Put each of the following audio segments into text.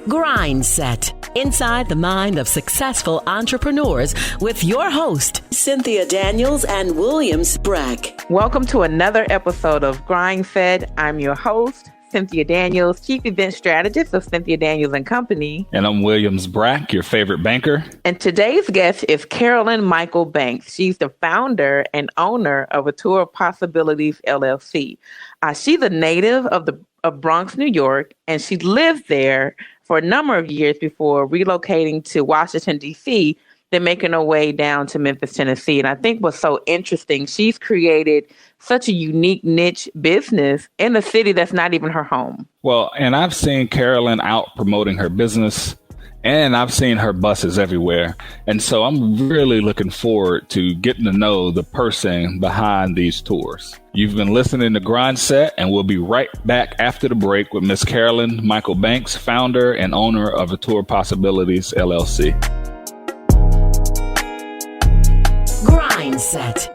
GRINDSET, inside the mind of successful entrepreneurs with your host, Cynthia Daniels and Williams Brack. Welcome to another episode of GRINDSET. I'm your host, Cynthia Daniels, Chief Event Strategist of Cynthia Daniels and Company. And I'm Williams Brack, your favorite banker. And today's guest is Carolyn Michael Banks. She's the founder and owner of A Tour of Possibilities, LLC. She's a native of Bronx, New York, and she lived there for a number of years before relocating to Washington, D.C., then making her way down to Memphis, Tennessee. And I think what's so interesting, she's created such a unique niche business in a city that's not even her home. Well, and I've seen Carolyn out promoting her business, and I've seen her buses everywhere. And so I'm really looking forward to getting to know the person behind these tours. You've been listening to GRINDSET, and we'll be right back after the break with Miss Carolyn Michael Banks, founder and owner of A Tour of Possibilities, LLC. GRINDSET.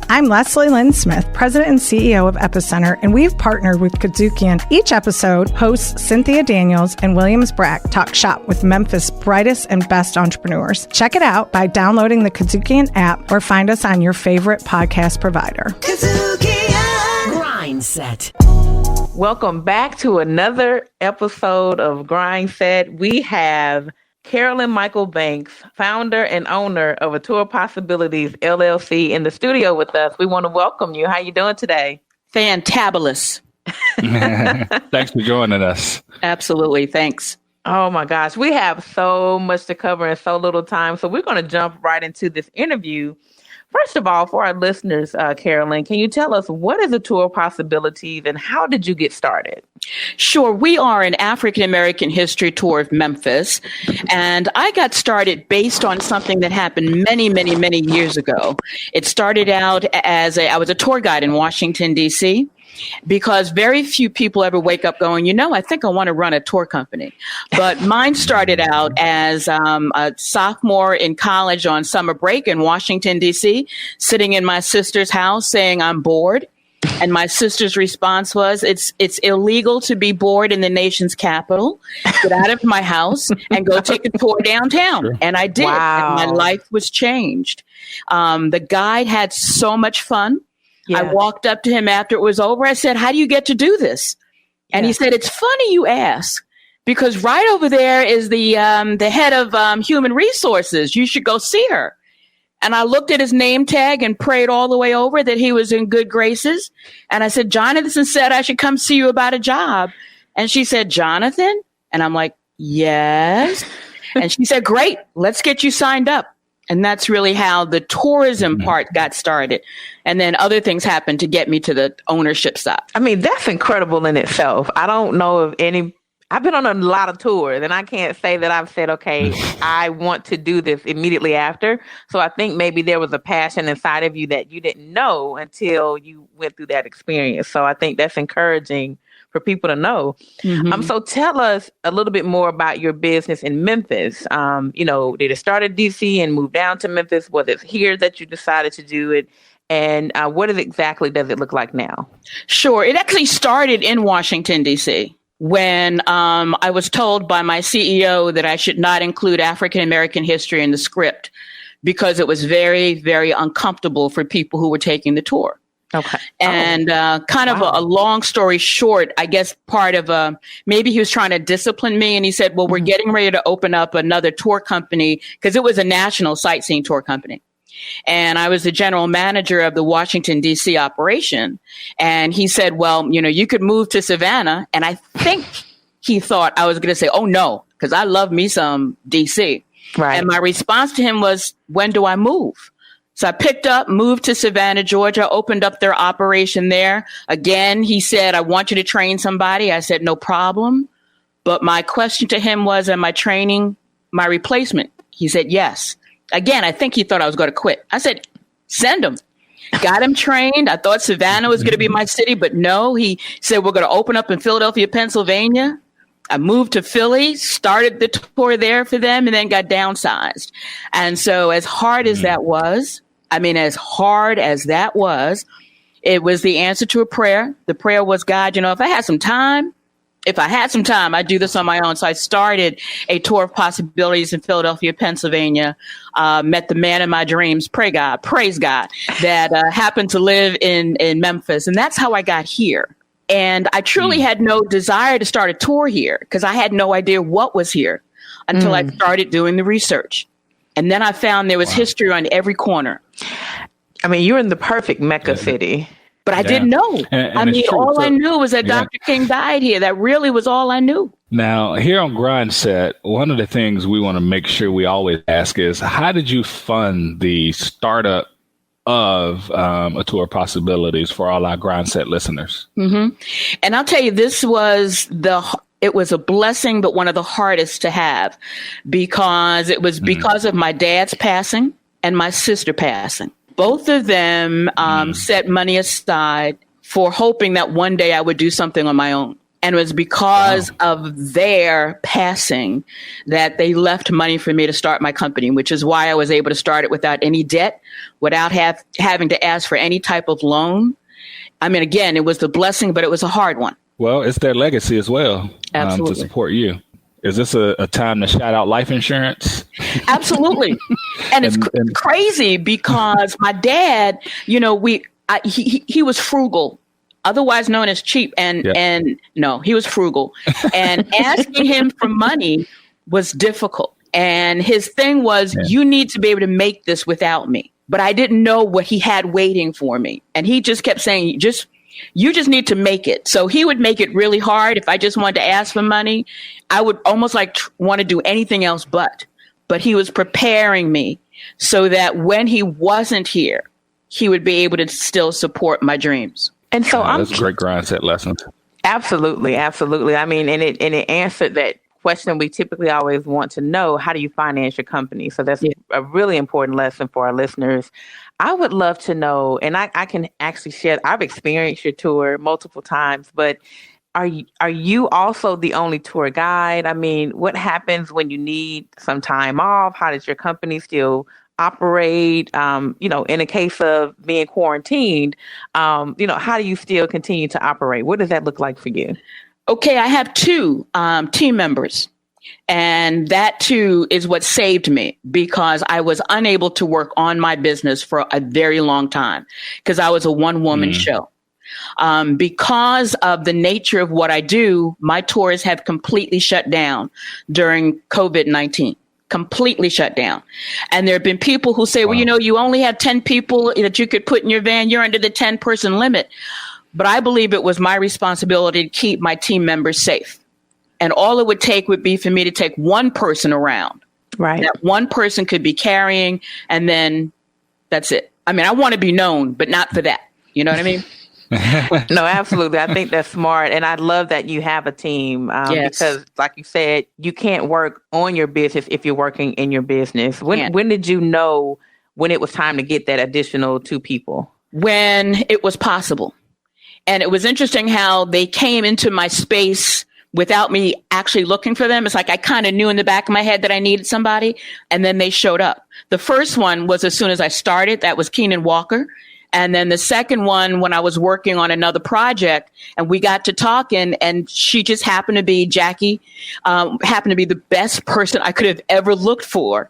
I'm Leslie Lynn Smith, President and CEO of Epicenter, and we've partnered with KUDZUKIAN. Each episode, hosts Cynthia Daniels and Williams Brack talk shop with Memphis' brightest and best entrepreneurs. Check it out by downloading the KUDZUKIAN app or find us on your favorite podcast provider. GRINDSET. Welcome back to another episode of GRINDSET. We have Carolyn Michael Banks, founder and owner of A Tour of Possibilities, LLC, in the studio with us. We want to welcome you. How you doing today? Fantabulous. Thanks for joining us. Absolutely. Thanks. Oh my gosh. We have so much to cover in so little time. So we're going to jump right into this interview. First of all, for our listeners, Carolyn, can you tell us what is A Tour of Possibilities and how did you get started? Sure. We are an African-American history tour of Memphis, and I got started based on something that happened many, many, many years ago. It started out as I was a tour guide in Washington, D.C., because very few people ever wake up going, I think I want to run a tour company. But mine started out as a sophomore in college on summer break in Washington, D.C., sitting in my sister's house saying, I'm bored. And my sister's response was, it's illegal to be bored in the nation's capital. Get out of my house and go take a tour downtown. Sure. And I did. Wow. And my life was changed. The guide had so much fun. Yeah. I walked up to him after it was over. I said, how do you get to do this? And he said, it's funny you ask, because right over there is the head of human resources. You should go see her. And I looked at his name tag and prayed all the way over that he was in good graces. And I said, Jonathan said I should come see you about a job. And she said, Jonathan? And I'm like, yes. And she said, great, let's get you signed up. And that's really how the tourism part got started. And then other things happened to get me to the ownership side. I mean, that's incredible in itself. I don't know of I've been on a lot of tours and I can't say that I've said, okay, I want to do this immediately after. So I think maybe there was a passion inside of you that you didn't know until you went through that experience. So I think that's encouraging for people to know. Mm-hmm. So tell us a little bit more about your business in Memphis. Did it start in DC and move down to Memphis? Was it here that you decided to do it? And what exactly does it look like now? Sure. It actually started in Washington, D.C. when I was told by my CEO that I should not include African-American history in the script because it was very, very uncomfortable for people who were taking the tour. Okay. And a long story short, I guess part of maybe he was trying to discipline me. And he said, well, we're getting ready to open up another tour company because it was a national sightseeing tour company. And I was the general manager of the Washington, D.C. operation. And he said, well, you could move to Savannah. And I think he thought I was going to say, oh, no, because I love me some D.C. Right. And my response to him was, when do I move? So I picked up, moved to Savannah, Georgia, opened up their operation there. Again, he said, I want you to train somebody. I said, no problem. But my question to him was, am I training my replacement? He said, yes. Again, I think he thought I was going to quit. I said, send him. Got him trained. I thought Savannah was going to be my city, but no, he said, we're going to open up in Philadelphia, Pennsylvania. I moved to Philly, started the tour there for them, and then got downsized. And so as hard as that was, it was the answer to a prayer. The prayer was, God, if I had some time, if I had some time, I'd do this on my own. So I started a tour of possibilities in Philadelphia, Pennsylvania, met the man of my dreams, praise God, that happened to live in Memphis. And that's how I got here. And I truly had no desire to start a tour here because I had no idea what was here until I started doing the research. And then I found there was history on every corner. I mean, you're in the perfect Mecca city. But I didn't know. And all I knew was that Dr. King died here. That really was all I knew. Now, here on GRINDSET, one of the things we want to make sure we always ask is, how did you fund the startup of a tour of possibilities for all our GRINDSET listeners? Mm-hmm. And I'll tell you, it was a blessing, but one of the hardest to have because it was because of my dad's passing and my sister passing. Both of them set money aside for hoping that one day I would do something on my own. And it was because of their passing that they left money for me to start my company, which is why I was able to start it without any debt, without having to ask for any type of loan. I mean, again, it was the blessing, but it was a hard one. Well, it's their legacy as well to support you. Is this a time to shout out life insurance? Absolutely. And it's crazy because my dad, he was frugal, otherwise known as cheap. And no, he was frugal. And asking him for money was difficult. And his thing was, you need to be able to make this without me. But I didn't know what he had waiting for me. And he just kept saying, you just need to make it. So he would make it really hard. If I just wanted to ask for money, I would almost want to do anything else but he was preparing me so that when he wasn't here, he would be able to still support my dreams. And so that's a great GRINDSET lesson. Absolutely. Absolutely. I mean, and it answered that question we typically always want to know, how do you finance your company? So that's a really important lesson for our listeners. I would love to know, and I can actually share, I've experienced your tour multiple times, but are you also the only tour guide? I mean, what happens when you need some time off? How does your company still operate? In a case of being quarantined, how do you still continue to operate? What does that look like for you? Okay, I have two team members. And that, too, is what saved me because I was unable to work on my business for a very long time because I was a one-woman show. Because of the nature of what I do, my tours have completely shut down during COVID-19. Completely shut down. And there have been people who say, well, you only have 10 people that you could put in your van. You're under the 10-person limit. But I believe it was my responsibility to keep my team members safe. And all it would take would be for me to take one person around. Right. That one person could be carrying, and then that's it. I mean, I want to be known, but not for that. You know what I mean? No, absolutely. I think that's smart. And I love that you have a team because, like you said, you can't work on your business if you're working in your business. When did you know when it was time to get that additional 2 people? When it was possible. And it was interesting how they came into my space without me actually looking for them. It's like I kind of knew in the back of my head that I needed somebody, and then they showed up. The first one was as soon as I started. That was Keenan Walker. And then the second one, when I was working on another project, and we got to talking, and she just happened to be, Jackie, happened to be the best person I could have ever looked for.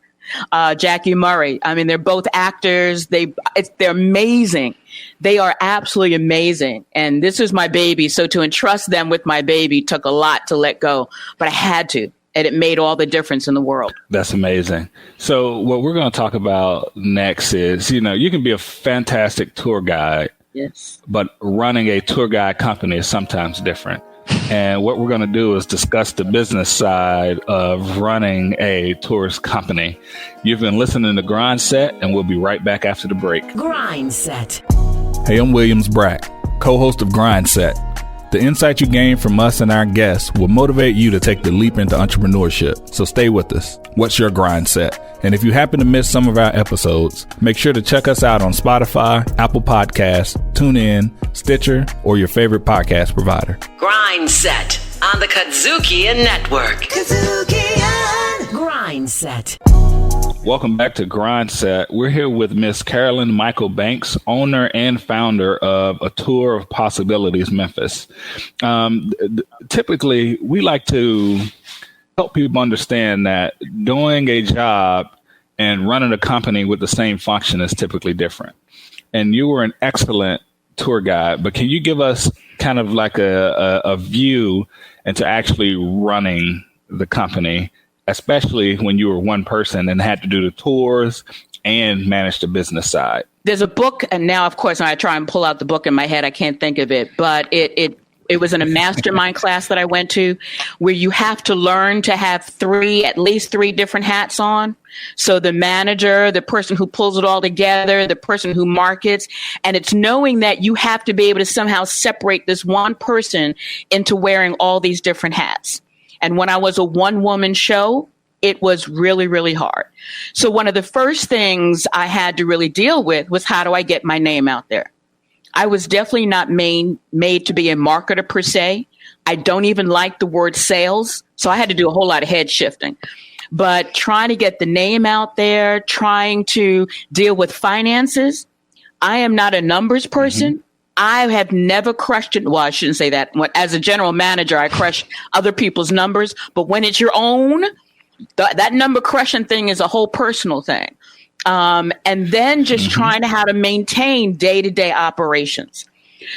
Jackie Murray. I mean, they're both actors. They're amazing. They are absolutely amazing. And this is my baby. So to entrust them with my baby took a lot to let go, but I had to. And it made all the difference in the world. That's amazing. So what we're going to talk about next is, you can be a fantastic tour guide. Yes. But running a tour guide company is sometimes different. And what we're going to do is discuss the business side of running a tourist company. You've been listening to GRINDSET, and we'll be right back after the break. GRINDSET. Hey, I'm Williams Brack, co-host of GRINDSET. The insight you gain from us and our guests will motivate you to take the leap into entrepreneurship. So stay with us. What's your GRINDSET? And if you happen to miss some of our episodes, make sure to check us out on Spotify, Apple Podcasts, TuneIn, Stitcher, or your favorite podcast provider. GRINDSET on the KUDZUKIAN Network. KUDZUKIAN. GRINDSET. GRINDSET. Welcome back to GRINDSET. We're here with Miss Carolyn Michael Banks, owner and founder of A Tour of Possibilities Memphis. Typically, we like to help people understand that doing a job and running a company with the same function is typically different. And you were an excellent tour guide, but can you give us kind of like a view into actually running the company, especially when you were one person and had to do the tours and manage the business side? There's a book, and now, of course, when I try and pull out the book in my head, I can't think of it, but it was in a mastermind class that I went to where you have to learn to have at least three different hats on. So the manager, the person who pulls it all together, the person who markets, and it's knowing that you have to be able to somehow separate this one person into wearing all these different hats. And when I was a one-woman show, it was really, really hard. So one of the first things I had to really deal with was, how do I get my name out there? I was definitely not made to be a marketer per se. I don't even like the word sales. So I had to do a whole lot of head shifting. But trying to get the name out there, trying to deal with finances. I am not a numbers person. Mm-hmm. I have never crushed it. Well, I shouldn't say that. As a general manager, I crush other people's numbers. But when it's your own, that number crushing thing is a whole personal thing. And then just trying to how to maintain day-to-day operations.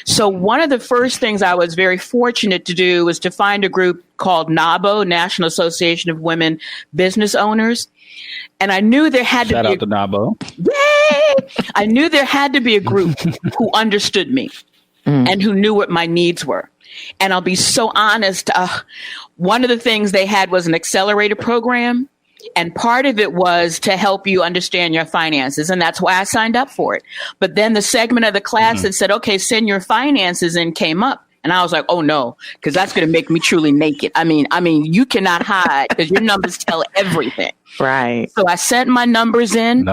So one of the first things I was very fortunate to do was to find a group called NABO, National Association of Women Business Owners. And I knew there had to be Shout out to NABO. Yay! I knew there had to be a group who understood me and who knew what my needs were. And I'll be so honest. One of the things they had was an accelerator program. And part of it was to help you understand your finances. And that's why I signed up for it. But then the segment of the class that said, okay, send your finances in came up. And I was like, oh, no, because that's going to make me truly naked. I mean, you cannot hide because your numbers tell everything. Right. So I sent my numbers in.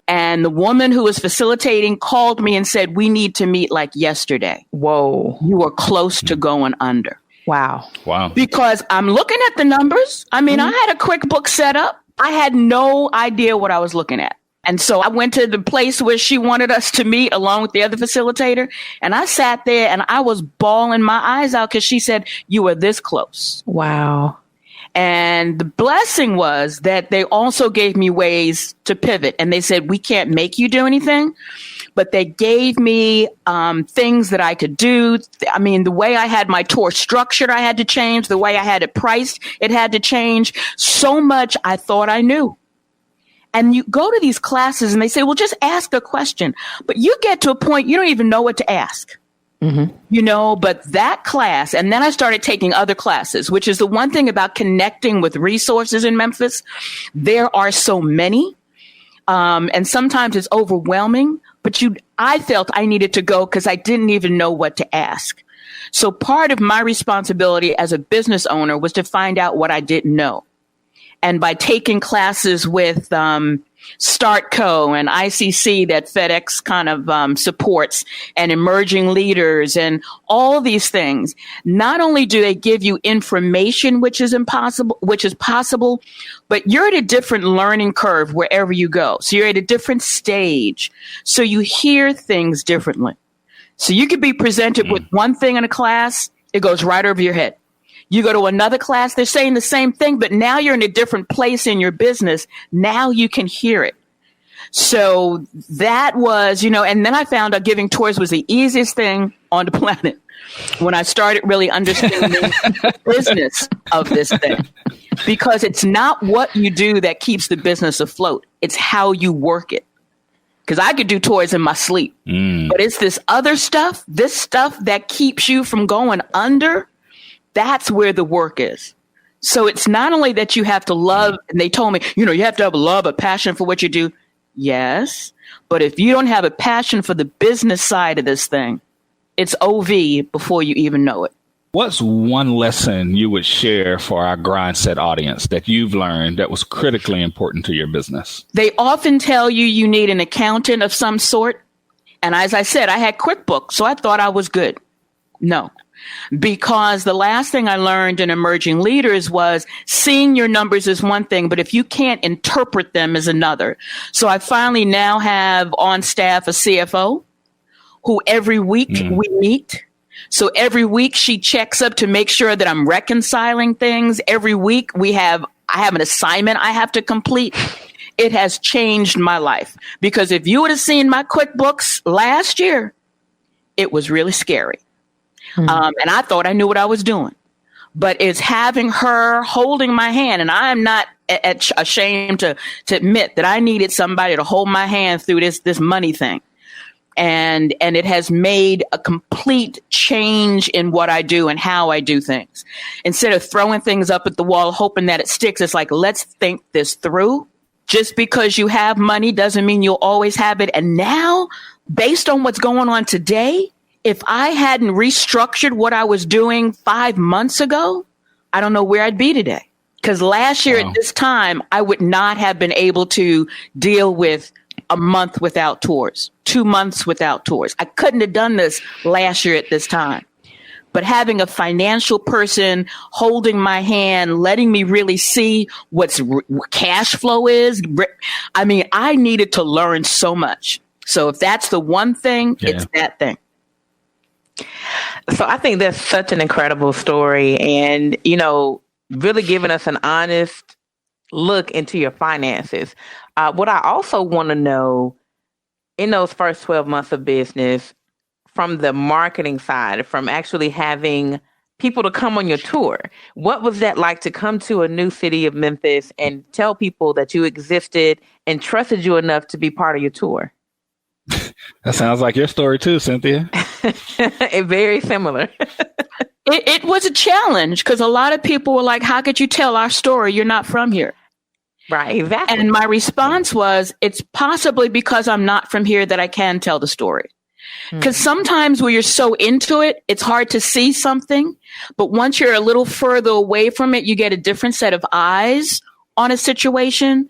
And the woman who was facilitating called me and said, we need to meet like yesterday. Whoa. You are close to going under. Wow. Because I'm looking at the numbers. I mean, I had a QuickBooks set up. I had no idea what I was looking at. And so I went to the place where she wanted us to meet along with the other facilitator. And I sat there and I was bawling my eyes out because she said, you were this close. Wow. And the blessing was that they also gave me ways to pivot. And they said, we can't make you do anything. But they gave me things that I could do. I mean, the way I had my tour structured, I had to change. The way I had it priced, it had to change. So much I thought I knew. And you go to these classes and they say, well, just ask a question. But you get to a point, you don't even know what to ask. But that class, and then I started taking other classes, which is the one thing about connecting with resources in Memphis. There are so many. And sometimes it's overwhelming. But I felt I needed to go because I didn't even know what to ask. So part of my responsibility as a business owner was to find out what I didn't know. And by taking classes with StartCo and ICC that FedEx kind of supports, and emerging leaders and all these things, not only do they give you information, which is possible, but you're at a different learning curve wherever you go. So you're at a different stage. So you hear things differently. So you could be presented with one thing in a class, it goes right over your head. You go to another class, they're saying the same thing, but now you're in a different place in your business. Now you can hear it. So that was, and then I found out giving tours was the easiest thing on the planet when I started really understanding the business of this thing. Because it's not what you do that keeps the business afloat. It's how you work it. Because I could do tours in my sleep, but it's this stuff that keeps you from going under. That's where the work is. So it's not only that you have to love, and they told me, you have to have a love, a passion for what you do. Yes. But if you don't have a passion for the business side of this thing, it's OV before you even know it. What's one lesson you would share for our GRINDSET audience that you've learned that was critically important to your business? They often tell you need an accountant of some sort. And as I said, I had QuickBooks, so I thought I was good. No. because the last thing I learned in Emerging Leaders was seeing your numbers is one thing, but if you can't interpret them is another. So I finally now have on staff a CFO who every week we meet. So every week she checks up to make sure that I'm reconciling things. Every week I have an assignment I have to complete. It has changed my life, because if you would have seen my QuickBooks last year, it was really scary. And I thought I knew what I was doing, but it's having her holding my hand. And I'm not ashamed to admit that I needed somebody to hold my hand through this money thing. And it has made a complete change in what I do and how I do things. Instead of throwing things up at the wall, hoping that it sticks, it's like, let's think this through. Just because you have money doesn't mean you'll always have it. And now, based on what's going on today, if I hadn't restructured what I was doing 5 months ago, I don't know where I'd be today. Because last year at this time, I would not have been able to deal with a month without tours, 2 months without tours. I couldn't have done this last year at this time. But having a financial person holding my hand, letting me really see what cash flow is. I mean, I needed to learn so much. So if that's the one thing, it's that thing. So I think that's such an incredible story, and, really giving us an honest look into your finances. What I also want to know, in those first 12 months of business, from the marketing side, from actually having people to come on your tour, what was that like to come to a new city of Memphis and tell people that you existed and trusted you enough to be part of your tour? That sounds like your story too, Cynthia. It's very similar. It was a challenge, because a lot of people were like, how could you tell our story? You're not from here. Right, exactly. And my response was, it's possibly because I'm not from here that I can tell the story. Because sometimes when you're so into it, it's hard to see something. But once you're a little further away from it, you get a different set of eyes on a situation.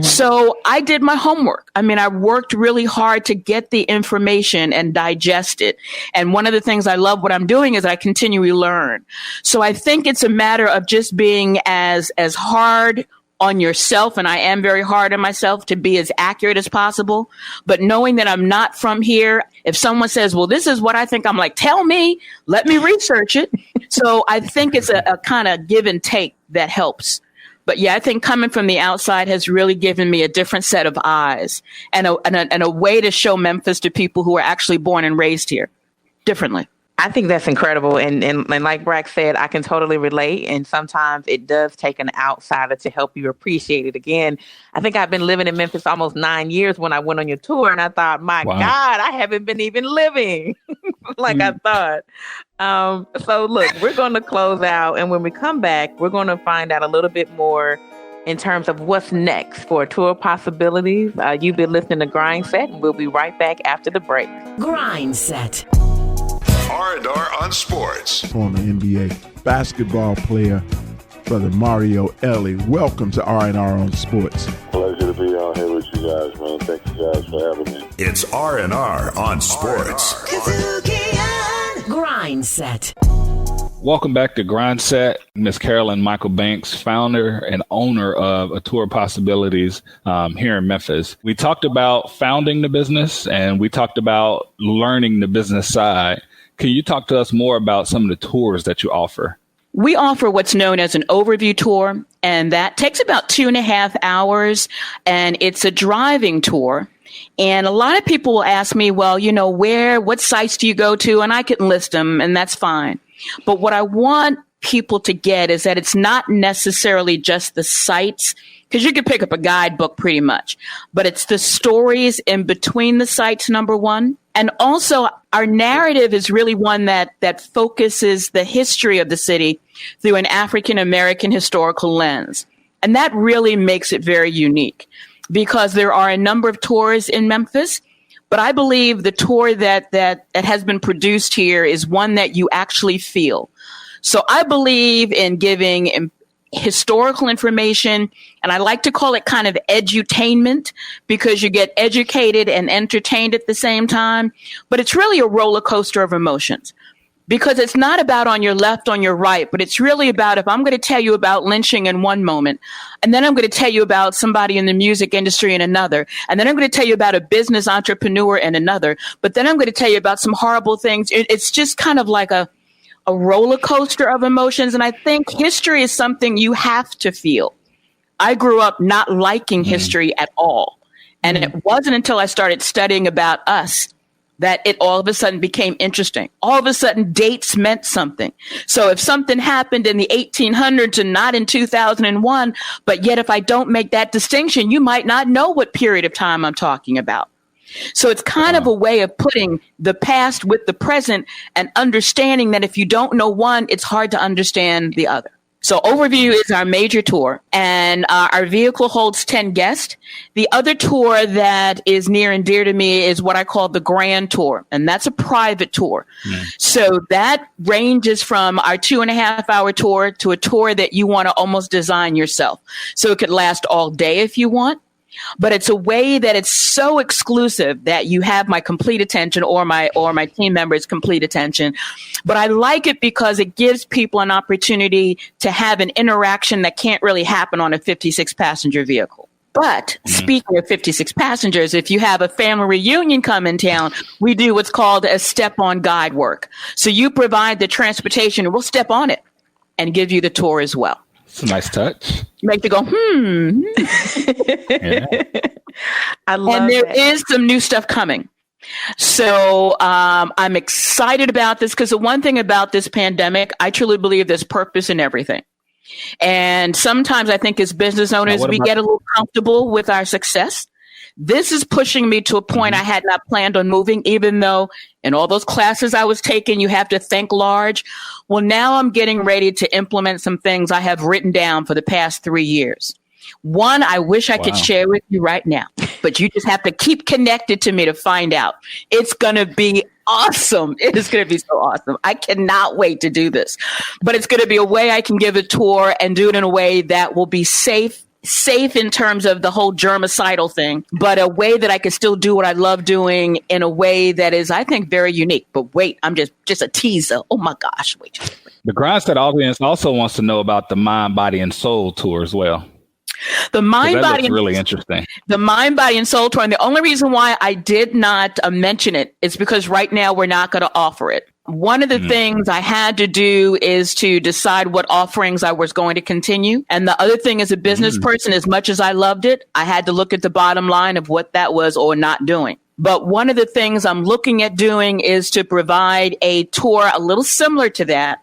So I did my homework. I mean, I worked really hard to get the information and digest it. And one of the things I love what I'm doing is I continually learn. So I think it's a matter of just being as hard on yourself, and I am very hard on myself to be as accurate as possible. But knowing that I'm not from here, if someone says, well, this is what I think, I'm like, tell me, let me research it. So I think it's a kind of give and take that helps. But yeah, I think coming from the outside has really given me a different set of eyes and a way to show Memphis to people who are actually born and raised here differently. I think that's incredible. And like Brack said, I can totally relate. And sometimes it does take an outsider to help you appreciate it. Again, I think I've been living in Memphis almost 9 years when I went on your tour. And I thought, my God, I haven't been even living like I thought. So look, we're going to close out. And when we come back, we're going to find out a little bit more in terms of what's next for Tour Possibilities. You've been listening to GRINDSET, and we'll be right back after the break. GRINDSET. R&R on Sports. Former NBA basketball player, Brother Mario Ellie. Welcome to R&R on Sports. Pleasure to be on here with you guys, man. Thank you guys for having me. It's R&R on Sports. GRINDSET. Welcome back to GRINDSET. Miss Carolyn Michael Banks, founder and owner of A Tour Possibilities here in Memphis. We talked about founding the business, and we talked about learning the business side. Can you talk to us more about some of the tours that you offer? We offer what's known as an overview tour, and that takes about 2.5 hours, and it's a driving tour. And a lot of people will ask me, well, what sites do you go to? And I can list them, and that's fine. But what I want people to get is that it's not necessarily just the sites, because you can pick up a guidebook pretty much, but it's the stories in between the sites, number one. And also our narrative is really one that focuses the history of the city through an African-American historical lens. And that really makes it very unique, because there are a number of tours in Memphis, but I believe the tour that has been produced here is one that you actually feel. So I believe in giving historical information, and I like to call it kind of edutainment, because you get educated and entertained at the same time, but it's really a roller coaster of emotions. because it's not about on your left, on your right, but it's really about if I'm going to tell you about lynching in one moment, and then I'm going to tell you about somebody in the music industry in another, and then I'm going to tell you about a business entrepreneur in another, but then I'm going to tell you about some horrible things. It's just kind of like a roller coaster of emotions. And I think history is something you have to feel. I grew up not liking history at all. And it wasn't until I started studying about us that it all of a sudden became interesting. All of a sudden, dates meant something. So if something happened in the 1800s and not in 2001, but yet if I don't make that distinction, you might not know what period of time I'm talking about. So it's kind of a way of putting the past with the present and understanding that if you don't know one, it's hard to understand the other. So Overview is our major tour, and our vehicle holds 10 guests. The other tour that is near and dear to me is what I call the Grand Tour, and that's a private tour. So that ranges from our 2.5-hour tour to a tour that you want to almost design yourself. So it could last all day if you want. But it's a way that it's so exclusive that you have my complete attention or my team members' complete attention. But I like it because it gives people an opportunity to have an interaction that can't really happen on a 56-passenger vehicle. But speaking of 56 passengers, if you have a family reunion come in town, we do what's called a step-on guide work. So you provide the transportation and we'll step on it and give you the tour as well. It's a nice touch. Make you go, Yeah. I love and there that. is some new stuff coming. So I'm excited about this because the one thing about this pandemic, I truly believe there's purpose in everything. And sometimes I think as business owners, we get a little comfortable with our success. This is pushing me to a point I had not planned on moving, even though in all those classes I was taking, you have to think large. Well, now I'm getting ready to implement some things I have written down for the past 3 years. One, I wish I could share with you right now, but you just have to keep connected to me to find out. It's going to be awesome. It is going to be so awesome. I cannot wait to do this, but it's going to be a way I can give a tour and do it in a way that will be safe in terms of the whole germicidal thing, but a way that I can still do what I love doing in a way that is, I think, very unique. But wait, I'm just a teaser. Oh my gosh, wait. The GRINDSET audience also wants to know about the Mind, Body, and Soul tour as well. The Mind, Body, and really interesting. The Mind, Body, and Soul tour. And the only reason why I did not mention it is because right now we're not going to offer it. One of the things I had to do is to decide what offerings I was going to continue. And the other thing as a business person, as much as I loved it, I had to look at the bottom line of what that was or not doing. But one of the things I'm looking at doing is to provide a tour a little similar to that.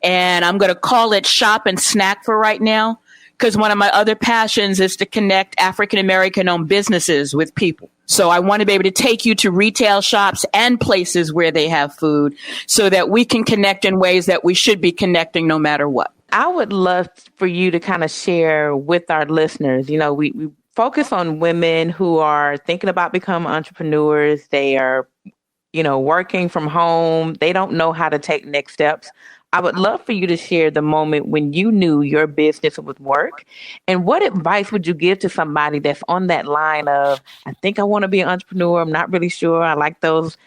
And I'm going to call it Shop and Snack for right now, because one of my other passions is to connect African-American owned businesses with people. So I want to be able to take you to retail shops and places where they have food so that we can connect in ways that we should be connecting no matter what. I would love for you to kind of share with our listeners. You know, we focus on women who are thinking about becoming entrepreneurs. They are, working from home. They don't know how to take next steps. I would love for you to share the moment when you knew your business would work. And what advice would you give to somebody that's on that line of, I think I want to be an entrepreneur. I'm not really sure. I like those,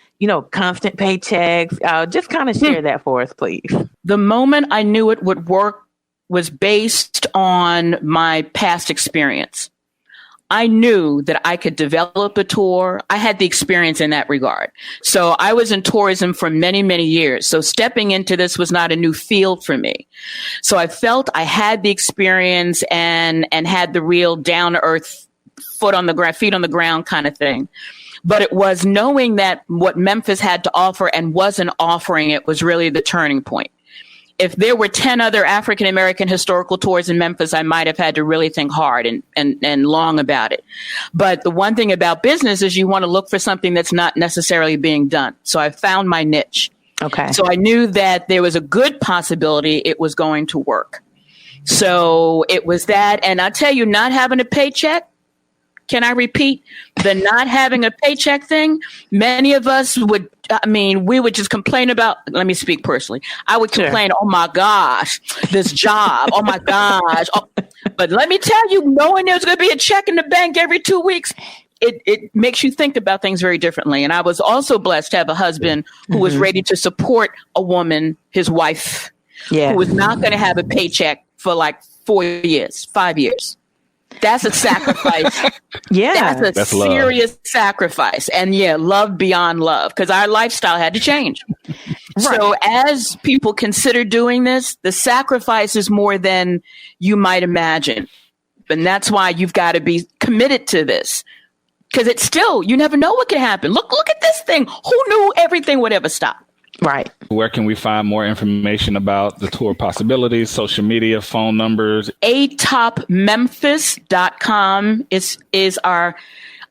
constant paychecks. Just kind of share that for us, please. The moment I knew it would work was based on my past experience. I knew that I could develop a tour. I had the experience in that regard. So I was in tourism for many, many years. So stepping into this was not a new field for me. So I felt I had the experience and had the real down to earth feet on the ground kind of thing. But it was knowing that what Memphis had to offer and wasn't offering it was really the turning point. If there were 10 other African-American historical tours in Memphis, I might have had to really think hard and long about it. But the one thing about business is you want to look for something that's not necessarily being done. So I found my niche. Okay. So I knew that there was a good possibility it was going to work. So it was that. And I tell you, not having a paycheck, can I repeat the not having a paycheck thing? Many of us we would just complain about, let me speak personally. I would complain, oh my gosh, this job, oh my gosh. Oh. But let me tell you, knowing there's going to be a check in the bank every 2 weeks, it makes you think about things very differently. And I was also blessed to have a husband who was ready to support a woman, his wife, who was not going to have a paycheck for like 5 years. That's a sacrifice. That's a serious sacrifice. And love beyond love, because our lifestyle had to change. Right. So as people consider doing this, the sacrifice is more than you might imagine. And that's why you've got to be committed to this, because it's still, you never know what can happen. Look at this thing. Who knew everything would ever stop? Right. Where can we find more information about the tour possibilities, social media, phone numbers? atopmemphis.com is our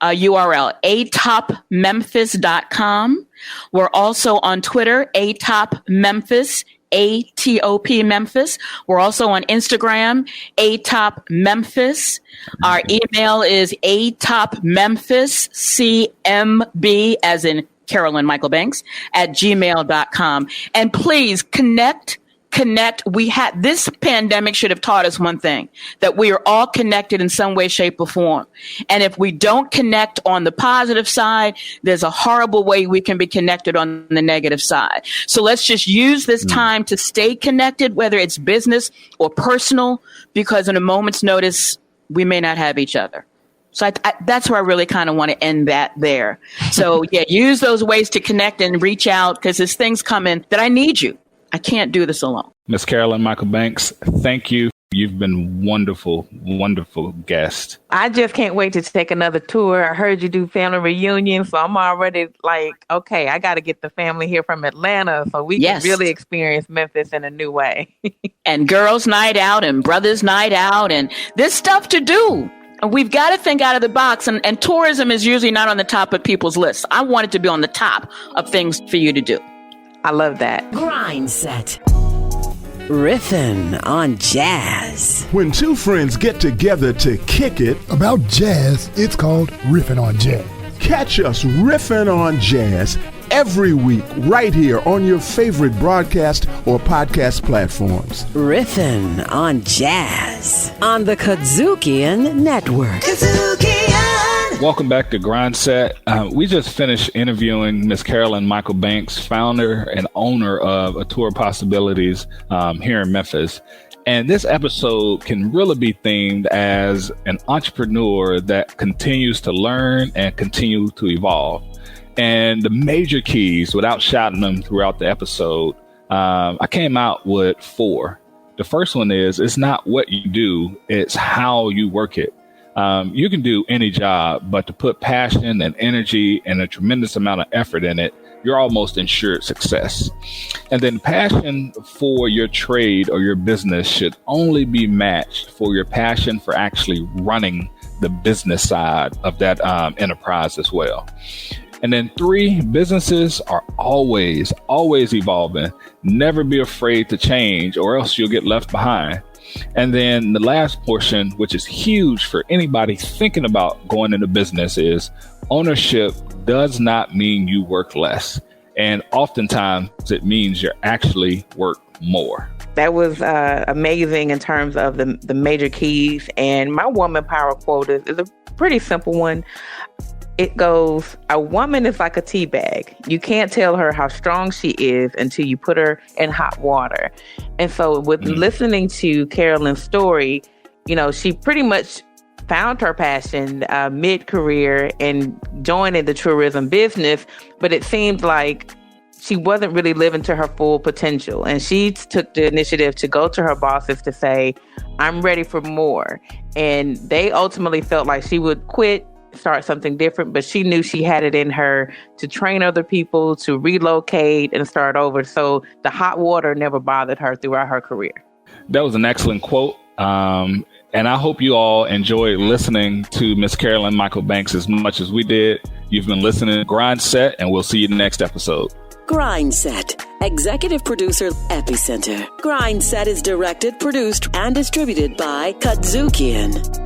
URL, atopmemphis.com. We're also on Twitter, atopmemphis, ATOP Memphis. We're also on Instagram, atopmemphis. Our email is atopmemphiscmb, as in Carolyn Michael Banks, @gmail.com. And please connect. This pandemic should have taught us one thing, that we are all connected in some way, shape, or form. And if we don't connect on the positive side, there's a horrible way we can be connected on the negative side. So let's just use this time to stay connected, whether it's business or personal, because in a moment's notice, we may not have each other. So that's where I really kind of want to end that there. So use those ways to connect and reach out, because there's things coming that I need you. I can't do this alone. Miss Carolyn Michael Banks, thank you. You've been wonderful, wonderful guest. I just can't wait to take another tour. I heard you do family reunions, so I'm already like, okay, I got to get the family here from Atlanta so we can really experience Memphis in a new way. And girls' night out and brothers' night out, and there's stuff to do. We've got to think out of the box, and tourism is usually not on the top of people's lists. I want it to be on the top of things for you to do. I love that. GRINDSET. Riffin' on jazz. When two friends get together to kick it about jazz, it's called Riffin' on Jazz. Catch us riffing on jazz every week right here on your favorite broadcast or podcast platforms. Riffin' on jazz on the KUDZUKIAN Network. Welcome back to GRINDSET. We just finished interviewing Miss Carolyn Michael Banks, founder and owner of A Tour Possibilities here in Memphis. And this episode can really be themed as an entrepreneur that continues to learn and continue to evolve. And the major keys, without shouting them throughout the episode, I came out with 4. The first one is, it's not what you do, it's how you work it. You can do any job, but to put passion and energy and a tremendous amount of effort in it, you're almost ensured success. And then passion for your trade or your business should only be matched for your passion for actually running the business side of that enterprise as well. And then 3, businesses are always evolving. Never be afraid to change, or else you'll get left behind. And then the last portion, which is huge for anybody thinking about going into business, is ownership does not mean you work less. And oftentimes it means you actually work more. That was amazing in terms of the major keys. And my woman power quote is a pretty simple one. It goes, a woman is like a tea bag. You can't tell her how strong she is until you put her in hot water. And so with listening to Carolyn's story, she pretty much found her passion mid-career and joining the tourism business, but it seemed like she wasn't really living to her full potential. And she took the initiative to go to her bosses to say, I'm ready for more. And they ultimately felt like she would quit, start something different, but she knew she had it in her to train other people, to relocate and start over. So the hot water never bothered her throughout her career. That was an excellent quote. And I hope you all enjoyed listening to Miss Carolyn Michael Banks as much as we did. You've been listening to GRINDSET, and we'll see you in the next episode. GRINDSET. Executive producer Epicenter. GRINDSET is directed, produced, and distributed by KUDZUKIAN.